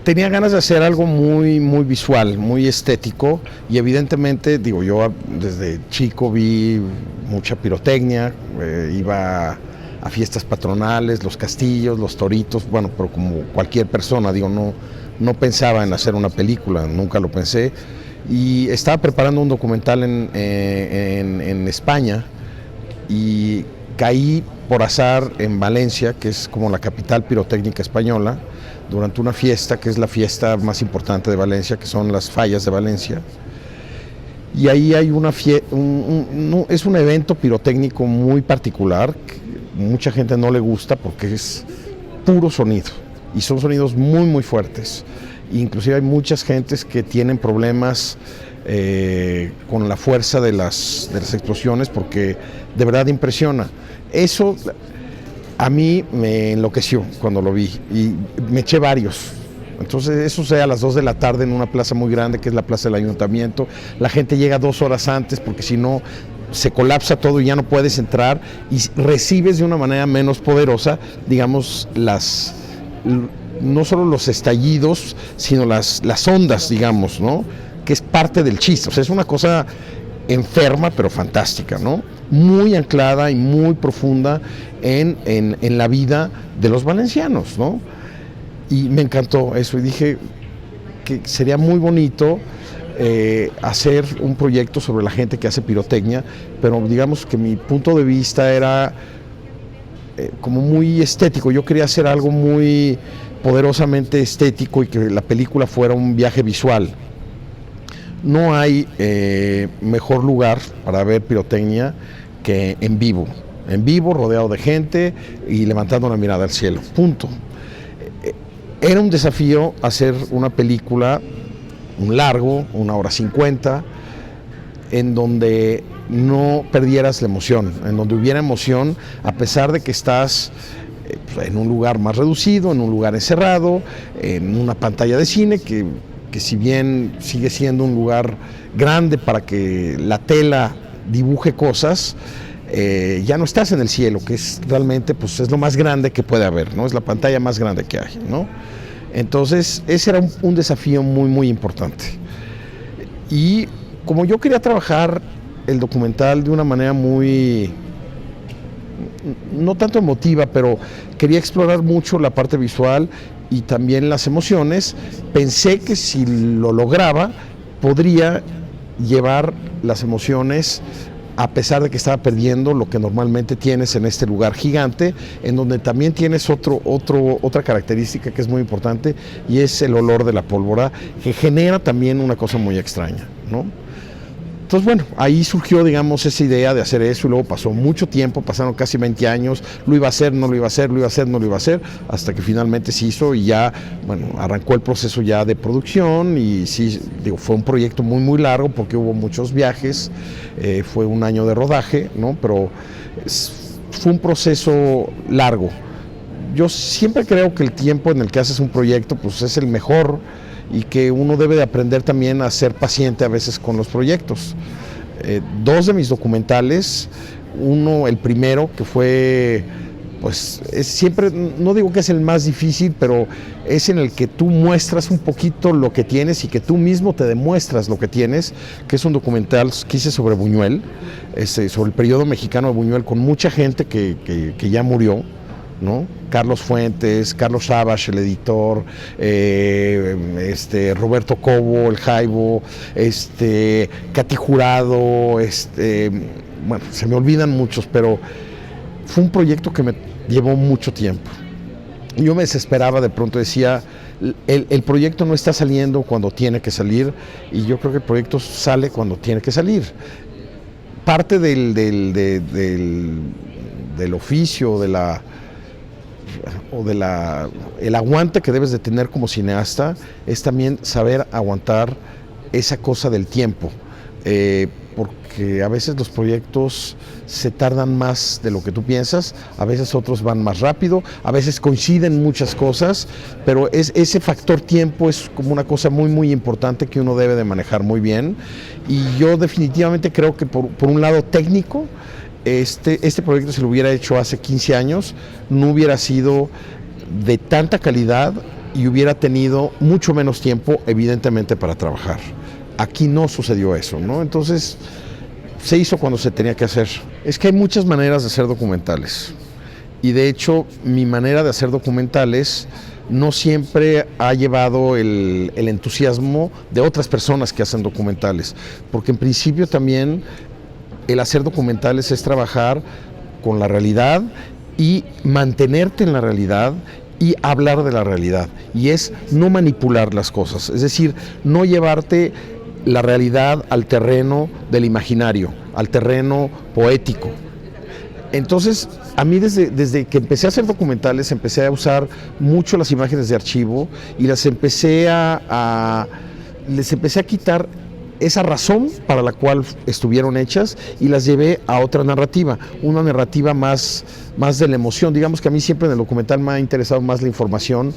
tenía ganas de hacer algo muy, muy visual, muy estético, y evidentemente, digo, yo desde chico vi mucha pirotecnia, iba a fiestas patronales, los castillos, los toritos, bueno, pero como cualquier persona, digo, no pensaba en hacer una película, nunca lo pensé, y estaba preparando un documental en España, y caí por azar en Valencia, que es como la capital pirotécnica española, durante una fiesta, que es la fiesta más importante de Valencia, que son las fallas de Valencia. Y ahí hay es un evento pirotécnico muy particular, que mucha gente no le gusta porque es puro sonido, y son sonidos muy, muy fuertes. Inclusive hay muchas gentes que tienen problemas con la fuerza de las explosiones, porque de verdad impresiona. Eso a mí me enloqueció cuando lo vi, y me eché varios. Entonces eso sea a las 2 de la tarde en una plaza muy grande, que es la plaza del ayuntamiento. La gente llega 2 horas antes, porque si no se colapsa todo y ya no puedes entrar, y recibes de una manera menos poderosa, digamos, no solo los estallidos, sino las ondas, digamos, ¿no? Que es parte del chiste. O sea, es una cosa enferma pero fantástica, ¿no? Muy anclada y muy profunda en la vida de los valencianos, ¿no? Y me encantó eso, y dije que sería muy bonito hacer un proyecto sobre la gente que hace pirotecnia, pero digamos que mi punto de vista era como muy estético. Yo quería hacer algo muy poderosamente estético y que la película fuera un viaje visual. No hay mejor lugar para ver pirotecnia que en vivo, rodeado de gente y levantando la mirada al cielo, punto. Era un desafío hacer una película, un largo, 1 hora 50, en donde no perdieras la emoción, en donde hubiera emoción, a pesar de que estás en un lugar más reducido, en un lugar encerrado, en una pantalla de cine que si bien sigue siendo un lugar grande para que la tela dibuje cosas, ya no estás en el cielo, que es realmente, pues, es lo más grande que puede haber, ¿no? Es la pantalla más grande que hay, ¿no? Entonces ese era un desafío muy, muy importante. Y como yo quería trabajar el documental de una manera muy, no tanto emotiva, pero quería explorar mucho la parte visual y también las emociones, pensé que si lo lograba podría llevar las emociones, a pesar de que estaba perdiendo lo que normalmente tienes en este lugar gigante, en donde también tienes otra característica que es muy importante, y es el olor de la pólvora, que genera también una cosa muy extraña, ¿no? Entonces, bueno, ahí surgió, digamos, esa idea de hacer eso, y luego pasó mucho tiempo, pasaron casi 20 años, lo iba a hacer, no lo iba a hacer, lo iba a hacer, no lo iba a hacer, hasta que finalmente se hizo, y ya, bueno, arrancó el proceso ya de producción, y sí, digo, fue un proyecto muy, muy largo, porque hubo muchos viajes, fue 1 año de rodaje, ¿no? Pero fue un proceso largo. Yo siempre creo que el tiempo en el que haces un proyecto, pues, es el mejor, y que uno debe de aprender también a ser paciente a veces con los proyectos. 2 de mis documentales, uno, el primero, que fue, pues, es siempre, no digo que es el más difícil, pero es en el que tú muestras un poquito lo que tienes y que tú mismo te demuestras lo que tienes, que es un documental que hice sobre Buñuel, sobre el periodo mexicano de Buñuel, con mucha gente que ya murió, ¿no? Carlos Fuentes, Carlos Savage, el editor, Roberto Cobo, el Jaibo, Katy Jurado, bueno, se me olvidan muchos, pero fue un proyecto que me llevó mucho tiempo. Yo me desesperaba, de pronto decía, el proyecto no está saliendo cuando tiene que salir, y yo creo que el proyecto sale cuando tiene que salir. Parte del oficio, el aguante que debes de tener como cineasta es también saber aguantar esa cosa del tiempo, porque a veces los proyectos se tardan más de lo que tú piensas, a veces otros van más rápido, a veces coinciden muchas cosas, pero ese factor tiempo es como una cosa muy, muy importante que uno debe de manejar muy bien. Y yo definitivamente creo que por un lado técnico, este proyecto, si lo hubiera hecho hace 15 años, no hubiera sido de tanta calidad y hubiera tenido mucho menos tiempo, evidentemente, para trabajar. Aquí no sucedió eso, ¿no? Entonces, se hizo cuando se tenía que hacer. Es que hay muchas maneras de hacer documentales. Y de hecho, mi manera de hacer documentales no siempre ha llevado el entusiasmo de otras personas que hacen documentales. Porque en principio también el hacer documentales es trabajar con la realidad y mantenerte en la realidad y hablar de la realidad. Y es no manipular las cosas. Es decir, no llevarte la realidad al terreno del imaginario, al terreno poético. Entonces, a mí desde que empecé a hacer documentales, empecé a usar mucho las imágenes de archivo y les empecé a quitar esa razón para la cual estuvieron hechas y las llevé a otra narrativa, una narrativa más de la emoción. Digamos que a mí siempre en el documental me ha interesado más la información,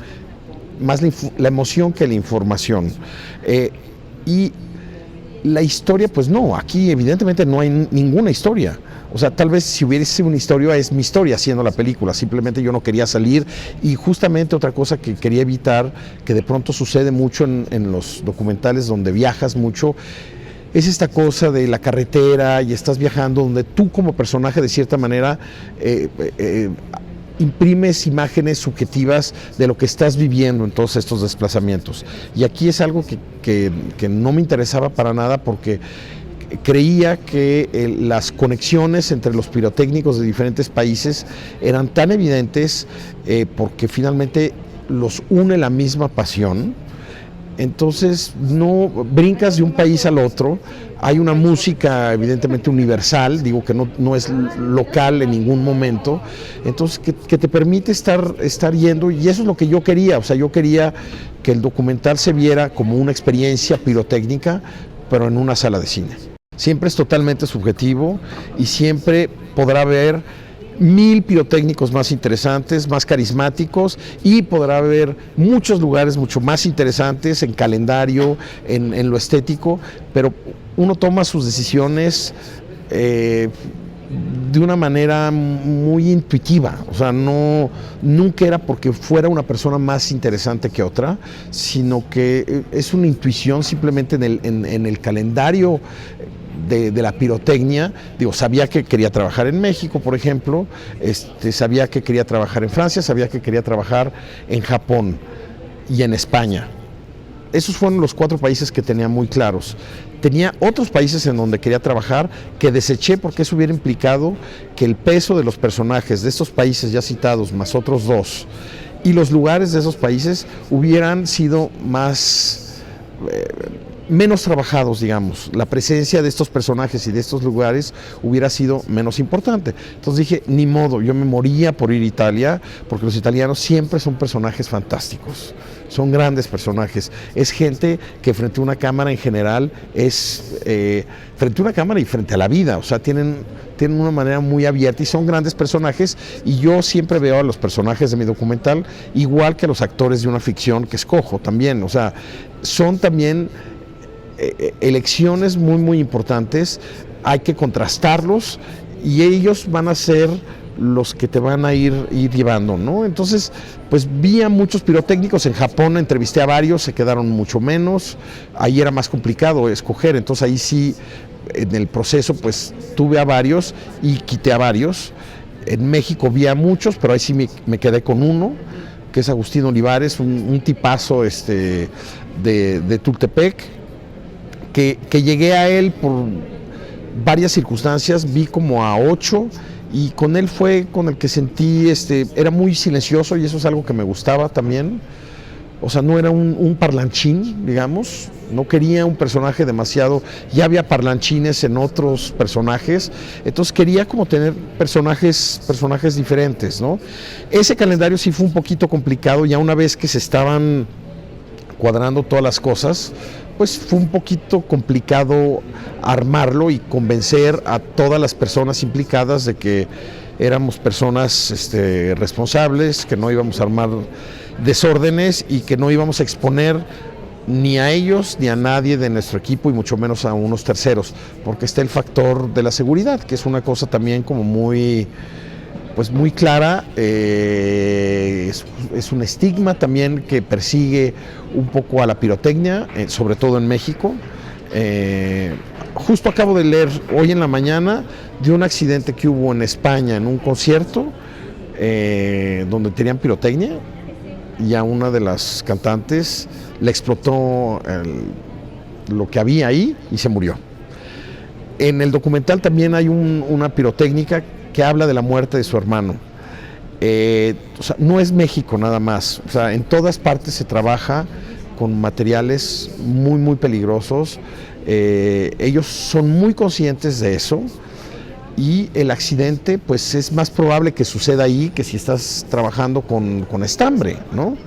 más la emoción que la información. Y la historia, pues no, aquí evidentemente no hay ninguna historia. O sea, tal vez si hubiese una historia, es mi historia haciendo la película, simplemente yo no quería salir. Y justamente otra cosa que quería evitar, que de pronto sucede mucho en los documentales donde viajas mucho, es esta cosa de la carretera y estás viajando, donde tú como personaje de cierta manera imprimes imágenes subjetivas de lo que estás viviendo en todos estos desplazamientos. Y aquí es algo que no me interesaba para nada, porque creía que las conexiones entre los pirotécnicos de diferentes países eran tan evidentes, porque finalmente los une la misma pasión. Entonces no brincas de un país al otro, hay una música evidentemente universal, digo que no es local en ningún momento, entonces que te permite estar yendo, y eso es lo que yo quería. O sea, yo quería que el documental se viera como una experiencia pirotécnica, pero en una sala de cine. Siempre es totalmente subjetivo y siempre podrá haber 1000 pirotécnicos más interesantes, más carismáticos, y podrá haber muchos lugares mucho más interesantes en calendario, en lo estético, pero uno toma sus decisiones de una manera muy intuitiva. O sea, nunca era porque fuera una persona más interesante que otra, sino que es una intuición simplemente en el calendario de la pirotecnia. Digo, sabía que quería trabajar en México, por ejemplo, sabía que quería trabajar en Francia, sabía que quería trabajar en Japón y en España. Esos fueron los 4 países que tenía muy claros. Tenía otros países en donde quería trabajar que deseché, porque eso hubiera implicado que el peso de los personajes de estos países ya citados, más otros 2, y los lugares de esos países hubieran sido menos trabajados, digamos. La presencia de estos personajes y de estos lugares hubiera sido menos importante. Entonces dije, ni modo, yo me moría por ir a Italia, porque los italianos siempre son personajes fantásticos, son grandes personajes. Es gente que frente a una cámara en general frente a una cámara y frente a la vida, o sea, tienen una manera muy abierta y son grandes personajes, y yo siempre veo a los personajes de mi documental igual que a los actores de una ficción que escojo también. O sea, son también elecciones muy muy importantes, hay que contrastarlos y ellos van a ser los que te van a ir llevando, ¿no? Entonces, pues vi a muchos pirotécnicos. En Japón entrevisté a varios, se quedaron mucho menos, ahí era más complicado escoger, entonces ahí sí, en el proceso, pues tuve a varios y quité a varios. En México vi a muchos, pero ahí sí me quedé con uno, que es Agustín Olivares, un tipazo de Tultepec, que llegué a él por varias circunstancias, vi como a 8, y con él fue con el que sentí, era muy silencioso, y eso es algo que me gustaba también. O sea, no era un parlanchín, digamos, no quería un personaje demasiado, ya había parlanchines en otros personajes, entonces quería como tener personajes diferentes, ¿no? Ese calendario sí fue un poquito complicado, ya una vez que se estaban cuadrando todas las cosas, pues fue un poquito complicado armarlo y convencer a todas las personas implicadas de que éramos personas responsables, que no íbamos a armar desórdenes y que no íbamos a exponer ni a ellos ni a nadie de nuestro equipo, y mucho menos a unos terceros, porque está el factor de la seguridad, que es una cosa también como muy clara. Es es un estigma también que persigue un poco a la pirotecnia, sobre todo en México. Justo acabo de leer hoy en la mañana de un accidente que hubo en España en un concierto donde tenían pirotecnia y a una de las cantantes le explotó lo que había ahí y se murió. En el documental también hay una pirotécnica que habla de la muerte de su hermano. O sea, no es México nada más, o sea, en todas partes se trabaja con materiales muy, muy peligrosos. Ellos son muy conscientes de eso y el accidente pues es más probable que suceda ahí que si estás trabajando con estambre, ¿no?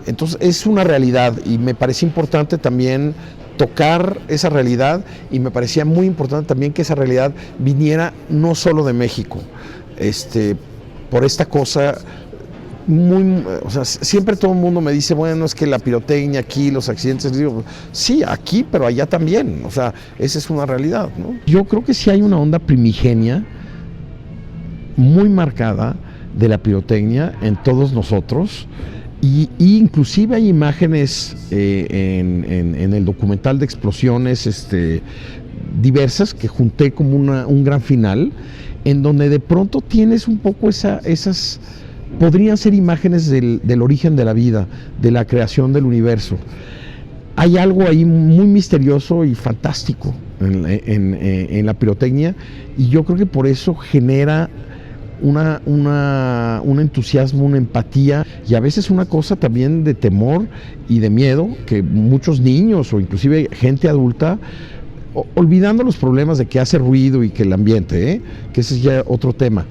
Entonces es una realidad y me parece importante también tocar esa realidad y me parecía muy importante también que esa realidad viniera no solo de México, por esta cosa o sea, siempre todo el mundo me dice, bueno, es que la pirotecnia aquí, los accidentes, digo, sí, aquí, pero allá también, o sea, esa es una realidad, ¿no? Yo creo que sí hay una onda primigenia muy marcada de la pirotecnia en todos nosotros. Y inclusive hay imágenes en el documental de explosiones diversas que junté como un gran final, en donde de pronto tienes un poco esas, podrían ser imágenes del origen de la vida, de la creación del universo. Hay algo ahí muy misterioso y fantástico en la pirotecnia y yo creo que por eso genera un entusiasmo, una empatía y a veces una cosa también de temor y de miedo que muchos niños o inclusive gente adulta, olvidando los problemas de que hace ruido y que el ambiente, que ese es ya otro tema,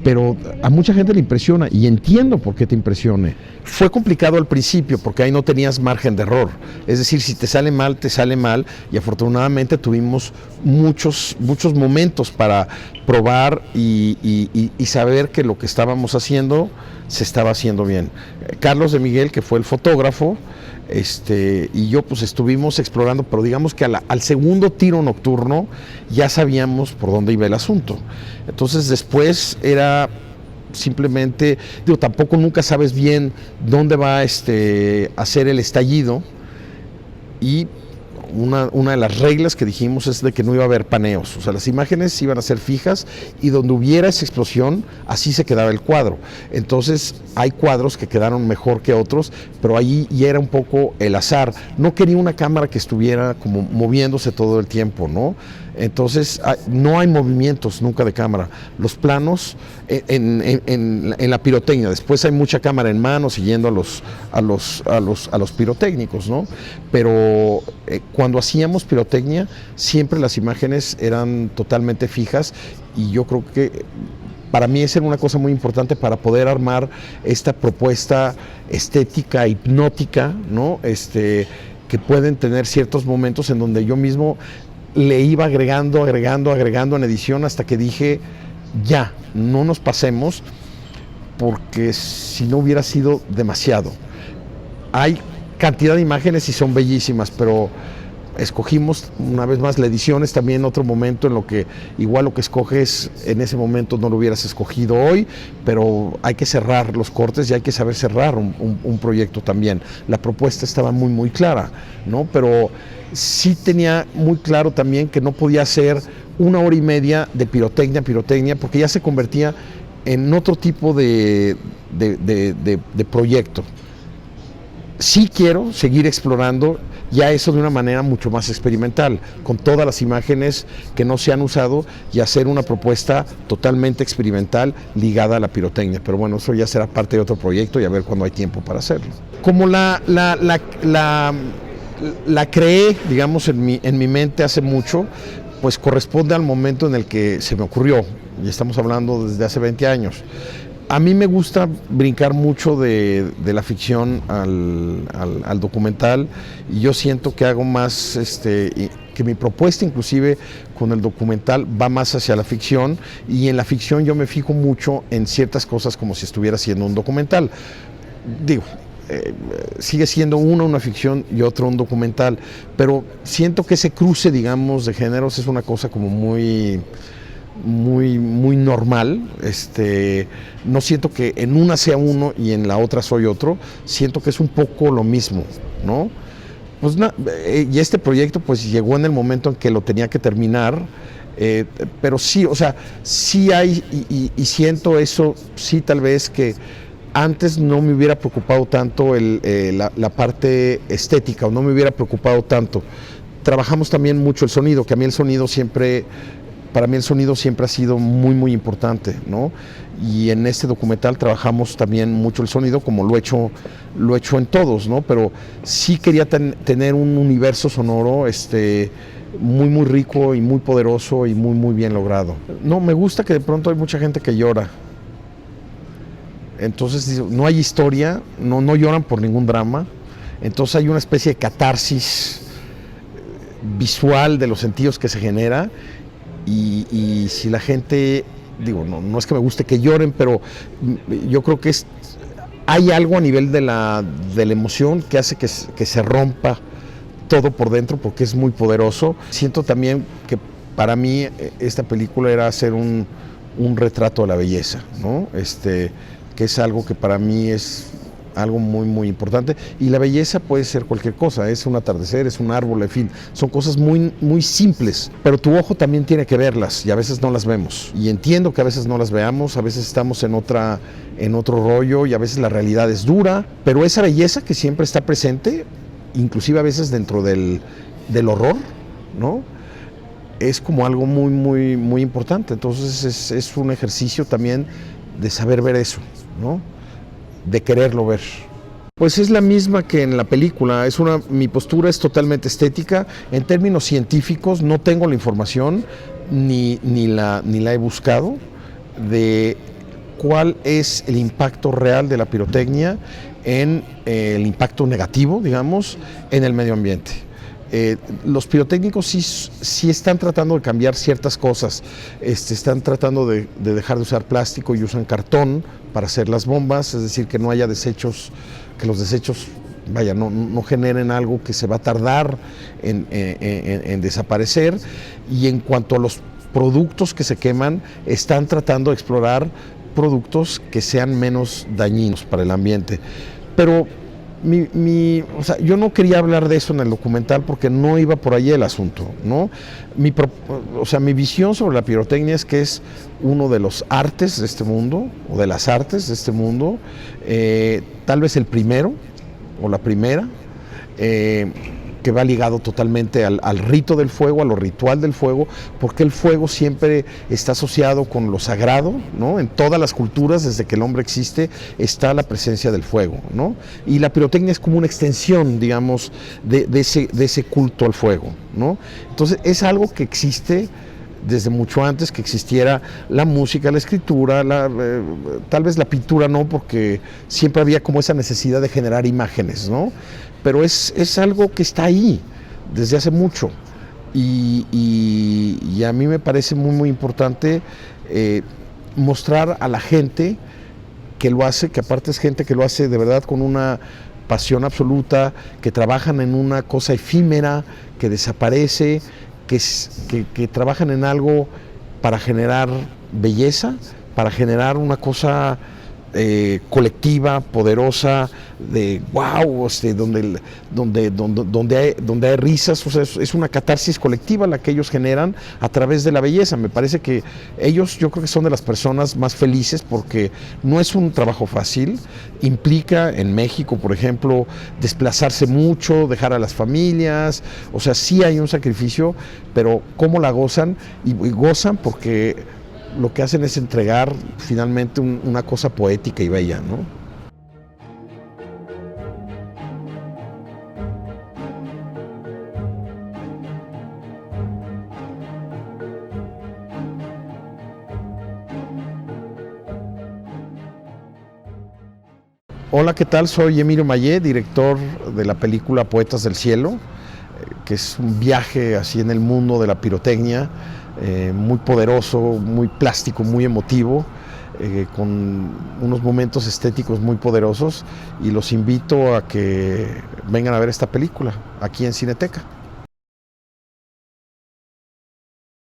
pero a mucha gente le impresiona y entiendo por qué te impresione. Fue complicado al principio porque ahí no tenías margen de error, es decir, si te sale mal, te sale mal y afortunadamente tuvimos muchos momentos para probar y saber que lo que estábamos haciendo se estaba haciendo bien. Carlos de Miguel, que fue el fotógrafo, y yo pues estuvimos explorando, pero digamos que al segundo tiro nocturno ya sabíamos por dónde iba el asunto. Entonces después era simplemente, digo, tampoco nunca sabes bien dónde va a hacer el estallido y una de las reglas que dijimos es de que no iba a haber paneos, o sea, las imágenes iban a ser fijas y donde hubiera esa explosión, así se quedaba el cuadro. Entonces hay cuadros que quedaron mejor que otros, pero ahí ya era un poco el azar. No quería una cámara que estuviera como moviéndose todo el tiempo, ¿no? Entonces no hay movimientos nunca de cámara. Los planos en la pirotecnia, después hay mucha cámara en mano siguiendo a los pirotécnicos, ¿no? Pero cuando hacíamos pirotecnia siempre las imágenes eran totalmente fijas y yo creo que para mí esa era una cosa muy importante para poder armar esta propuesta estética, hipnótica, ¿no? Que pueden tener ciertos momentos en donde yo mismo le iba agregando en edición hasta que dije, ya, no nos pasemos, porque si no hubiera sido demasiado. Hay cantidad de imágenes y son bellísimas, pero escogimos una vez más la edición, es también otro momento en lo que igual lo que escoges en ese momento no lo hubieras escogido hoy, pero hay que cerrar los cortes y hay que saber cerrar un proyecto también. La propuesta estaba muy muy clara, ¿no? Pero sí tenía muy claro también que no podía ser 1 hora y media de pirotecnia, porque ya se convertía en otro tipo de proyecto. Sí quiero seguir explorando ya eso de una manera mucho más experimental, con todas las imágenes que no se han usado y hacer una propuesta totalmente experimental ligada a la pirotecnia. Pero bueno, eso ya será parte de otro proyecto y a ver cuándo hay tiempo para hacerlo. Como la creé, digamos, en mi mente hace mucho, pues corresponde al momento en el que se me ocurrió, y estamos hablando desde hace 20 años. A mí me gusta brincar mucho de la ficción al documental y yo siento que hago más, que mi propuesta inclusive con el documental va más hacia la ficción y en la ficción yo me fijo mucho en ciertas cosas como si estuviera haciendo un documental. Digo, sigue siendo una ficción y otro un documental, pero siento que ese cruce, digamos, de géneros es una cosa como muy muy normal. No siento que en una sea uno y en la otra soy otro, siento que es un poco lo mismo, ¿no? Pues y este proyecto pues llegó en el momento en que lo tenía que terminar, pero sí, o sea, sí hay, y siento eso, sí tal vez que antes no me hubiera preocupado tanto la parte estética, o no me hubiera preocupado tanto. Trabajamos también mucho el sonido, que a mí el sonido siempre, para mí el sonido siempre ha sido muy importante, ¿no? Y en este documental trabajamos también mucho el sonido, como lo he hecho en todos, ¿no? Pero sí quería tener un universo sonoro muy rico y muy poderoso y muy bien logrado. No, me gusta que de pronto hay mucha gente que llora. Entonces no hay historia, no lloran por ningún drama. Entonces hay una especie de catarsis visual de los sentidos que se genera. Y si la gente, digo, no es que me guste que lloren, pero yo creo que hay algo a nivel de la emoción que hace que se rompa todo por dentro, porque es muy poderoso. Siento también que para mí esta película era hacer un retrato de la belleza, ¿no? Que es algo que para mí es algo muy importante, y la belleza puede ser cualquier cosa, es un atardecer, es un árbol, en fin, son cosas muy simples, pero tu ojo también tiene que verlas y a veces no las vemos, y entiendo que a veces no las veamos, a veces estamos en otro rollo y a veces la realidad es dura, pero esa belleza que siempre está presente, inclusive a veces dentro del horror, ¿no? Es como algo muy importante. Entonces es un ejercicio también de saber ver eso, ¿no? De quererlo ver. Pues es la misma que en la película, mi postura es totalmente estética. En términos científicos no tengo la información, ni la he buscado, de cuál es el impacto real de la pirotecnia en el impacto negativo, digamos, en el medio ambiente. Los pirotécnicos sí están tratando de cambiar ciertas cosas, están tratando de dejar de usar plástico y usan cartón para hacer las bombas, es decir, que no haya desechos, que los desechos no generen algo que se va a tardar en desaparecer. Y en cuanto a los productos que se queman, están tratando de explorar productos que sean menos dañinos para el ambiente. Pero o sea, yo no quería hablar de eso en el documental porque no iba por ahí el asunto, ¿no? Mi visión sobre la pirotecnia es que es uno de los artes de este mundo, o de las artes de este mundo, tal vez el primero o la primera, que va ligado totalmente al rito del fuego, a lo ritual del fuego, porque el fuego siempre está asociado con lo sagrado, ¿no? En todas las culturas, desde que el hombre existe, está la presencia del fuego, ¿no? Y la pirotecnia es como una extensión, digamos, de ese culto al fuego, ¿no? Entonces es algo que existe desde mucho antes que existiera la música, la escritura, tal vez la pintura no, porque siempre había como esa necesidad de generar imágenes, ¿no? Pero es algo que está ahí desde hace mucho, y a mí me parece muy importante mostrar a la gente que lo hace, que aparte es gente que lo hace de verdad con una pasión absoluta, que trabajan en una cosa efímera, que desaparece, que trabajan en algo para generar belleza, para generar una cosa colectiva, poderosa, de wow, donde hay risas, o sea, es una catarsis colectiva la que ellos generan a través de la belleza. Me parece que ellos, yo creo que son de las personas más felices, porque no es un trabajo fácil, implica en México, por ejemplo, desplazarse mucho, dejar a las familias, o sea, sí hay un sacrificio, pero cómo la gozan, y gozan porque lo que hacen es entregar finalmente una cosa poética y bella, ¿no? Hola, ¿qué tal? Soy Emilio Mayé, director de la película Poetas del Cielo, que es un viaje así en el mundo de la pirotecnia, muy poderoso, muy plástico, muy emotivo, con unos momentos estéticos muy poderosos, y los invito a que vengan a ver esta película aquí en Cineteca.